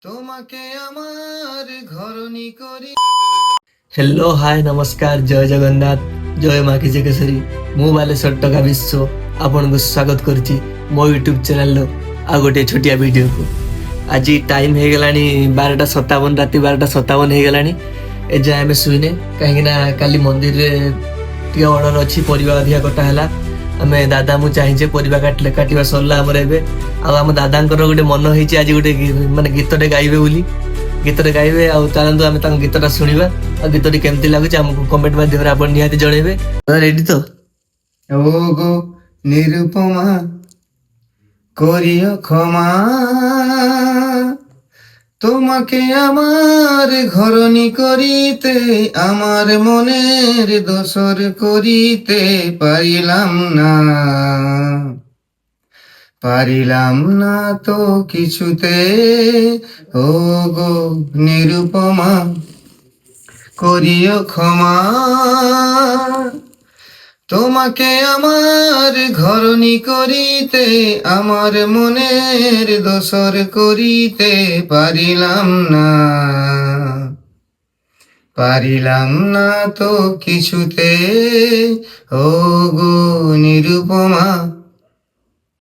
তোমাকে আমার ঘরণী করি। हेलो हाय नमस्कार जय जगन्नाथ जय माँ की जगेश्वरी मु बालेश्वर टका विश्व आपन को स्वागत करछि मो यूट्यूब चैनल लो आ गोटे छोटिया वीडियो को। आज टाइम हे गलानी 12:57 राति 12:57 हे गलानी ए जाय हमें सुइने कहीं ना काली मंदिर रे टिके ऑर्डर अछि परिवा अधिया कटा हला हमें दादा मु चाहिजे परिवा काटिवा सरला हमर एबे आ हम दादांकर गोटे मन होइछि आज गोटे माने गीतटे गाइबे बोली गीतटे गाइबे आ चलंतु आमे तांग गीतटा सुनिबा आ गीतटी केमती लागुछि हमको कमेंट माध्यम आपण निहाती जणेबे। रेडी तो ও গো নিরুপমা করিও ক্ষমা, তোমাকে আমার ঘরণী করিতে আমার মনের দোসর করিতে পারিলাম না তো কিছুতে। ও গো নিরুপমা করিও ক্ষমা, তোমাকে আমার ঘরণী করিতে আমার মনের দোসর করিতে পারিলাম না তো কিছুতে। ও গো নিরুপমা